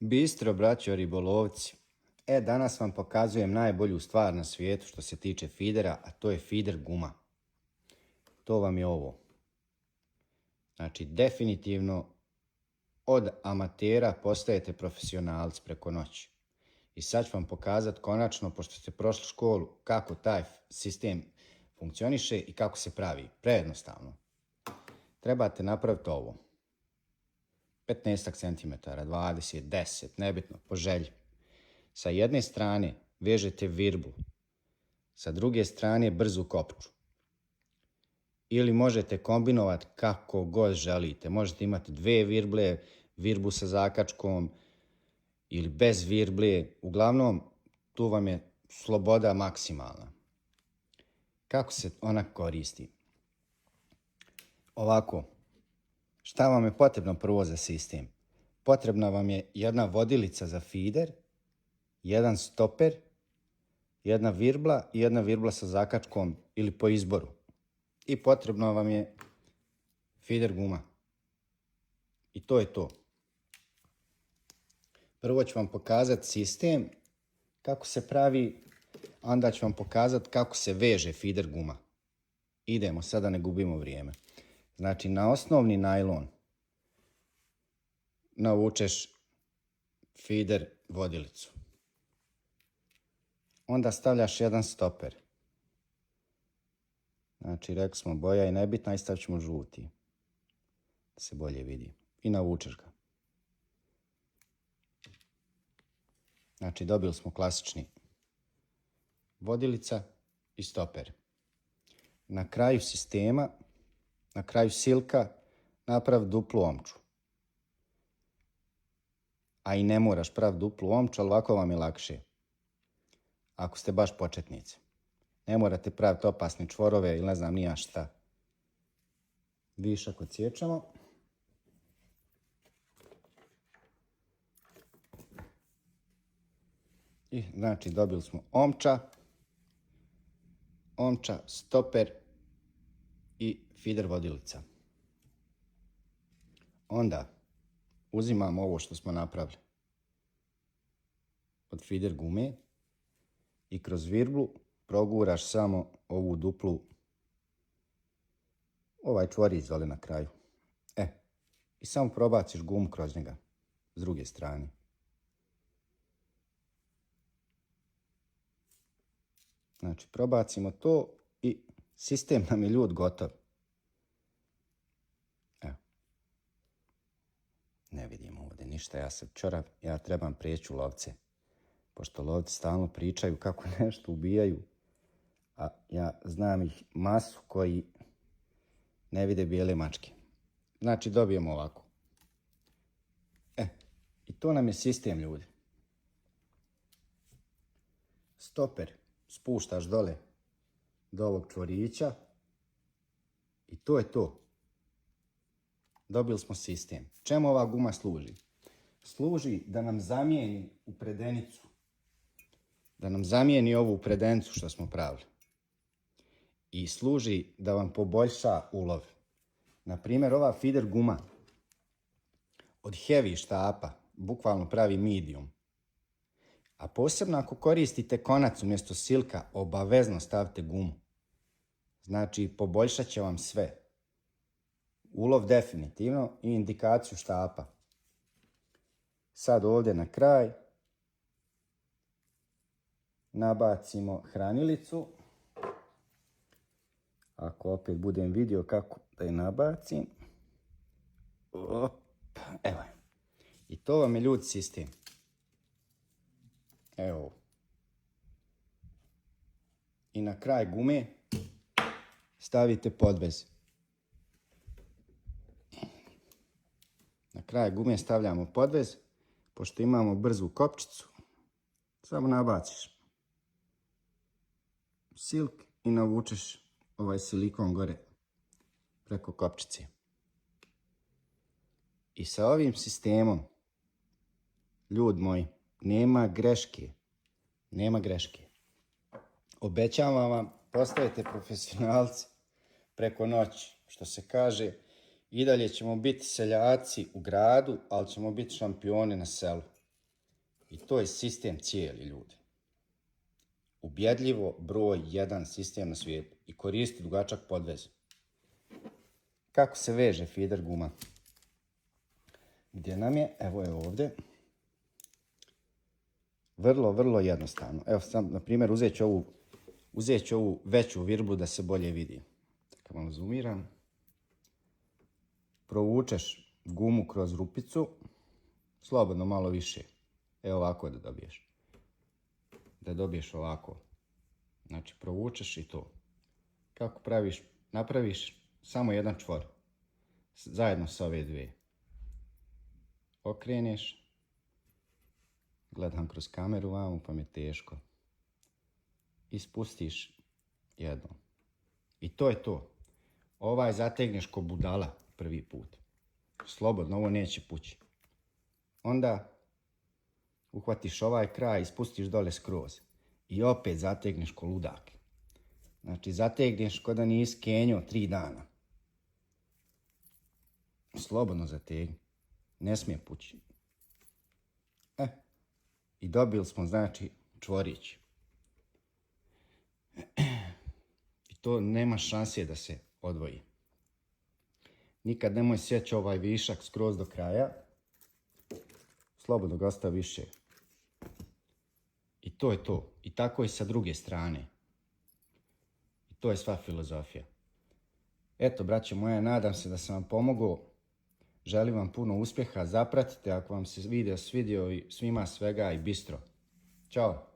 Bistro, braćo ribolovci. Danas vam pokazujem najbolju stvar na svijetu što se tiče feedera, a to je feeder guma. To vam je ovo. Znači, definitivno od amatera postajete profesionalci preko noći. I sad ću vam pokazati konačno, pošto ste prošli školu, kako taj sistem funkcioniše i kako se pravi. Prejednostavno. Trebate napraviti ovo. 15 cm, 20, 10, nebitno, po želji. Sa jedne strane vežete virblu, sa druge strane brzu kopču. Ili možete kombinovati kako god želite. Možete imati dve virble, virbu sa zakačkom ili bez virble. Uglavnom, tu vam je sloboda maksimalna. Kako se ona koristi? Ovako. Šta vam je potrebno prvo za sistem? Potrebna vam je jedna vodilica za feeder, jedan stoper, jedna virbla i jedna virbla sa zakačkom ili po izboru. I potrebno vam je feeder guma. I to je to. Prvo ću vam pokazati sistem, kako se pravi, onda ću vam pokazati kako se veže feeder guma. Idemo, sada ne gubimo vrijeme. Znači, na osnovni najlon navučeš feeder vodilicu. Onda stavljaš jedan stoper. Znači, rekli smo boja je nebitna i stavit ćemo žuti. Da se bolje vidi. I navučeš ga. Znači, dobili smo klasični vodilica i stoper. Na kraju sistema, na kraju silka, napravi duplu omču. A i ne moraš praviti duplu omču, ali ovako vam je lakše. Ako ste baš početnici. Ne morate praviti opasne čvorove ili ne znam nija šta. Višak odsječemo. I znači dobili smo omča, stoper i feeder vodilica. Onda uzimamo ovo što smo napravili od feeder gume i kroz virblu proguraš samo ovu duplu, ovaj čvorić dole na kraju. I samo probaciš gumu kroz njega s druge strane. Znači, probacimo to i sistem nam je ljud gotov. Evo. Ne vidimo ovdje ništa, ja sam čorav, ja trebam prijeći u lovce. Pošto lovci stalno pričaju kako nešto ubijaju, a ja znam ih masu koji ne vide bijele mačke. Znači, dobijemo ovako. I to nam je sistem, ljudi. Stoper spuštaš dole do ovog čvorića i to je to. Dobili smo sistem. Čemu ova guma služi? Služi da nam zamijeni upredenicu. Da nam zamijeni ovu upredenicu što smo pravili. I služi da vam poboljša ulov. Naprimjer, ova feeder guma od heavy štapa bukvalno pravi medium. A posebno ako koristite konac umjesto silka, obavezno stavite gumu. Znači, poboljšat će vam sve. Ulov definitivno i indikaciju štapa. Sad ovdje na kraj nabacimo hranilicu. Ako opet budem vidio kako da je nabacim. Evo je. I to vam je ljud sistem. Evo. I na kraj gume stavite podvez. Na kraj gume stavljamo podvez. Pošto imamo brzu kopčicu, samo nabaciš silk i navučeš ovaj silikon gore preko kopčice. I sa ovim sistemom, ljud moji, nema greške. Nema greške. Obećavam vam, postajete profesionalci preko noći. Što se kaže, i dalje ćemo biti seljaci u gradu, ali ćemo biti šampioni na selu. I to je sistem cijeli, ljudi. Ubjedljivo broj 1 sistem na svijetu i koristi dugačak podvez. Kako se veže feeder guma? Gdje nam je? Evo je ovdje. Vrlo jednostavno. Evo sam, na primjer, uzet ću ovu veću virblu da se bolje vidi. Tako malo zoomiram. Provučeš gumu kroz rupicu, slobodno malo više. Evo ovako da dobiješ. Da dobiješ ovako. Znači provučeš i to. Kako praviš? Napraviš samo jedan čvor. Zajedno sa ove dvije. Okreneš. Gledam kroz kameru vamo pa mi je teško. I spustiš jedno. I to je to. Ovaj zategneš ko budala prvi put. Slobodno, ovo neće pući. Onda uhvatiš ovaj kraj i spustiš dole skroz. I opet zategneš ko ludak. Znači zategneš ko da nisi kenjao 3 dana. Slobodno zategni. Ne smije pući. I dobili smo, znači, čvorić. I to nema šanse da se odvoji. Nikad nemoj sjeći ovaj višak skroz do kraja. Slobodno ga ostavi više. I to je to. I tako i sa druge strane. I to je sva filozofija. Eto, braće moje, nadam se da sam vam pomogao. Želim vam puno uspjeha. Zapratite ako vam se video svidio i svima svega i bistro. Ćao!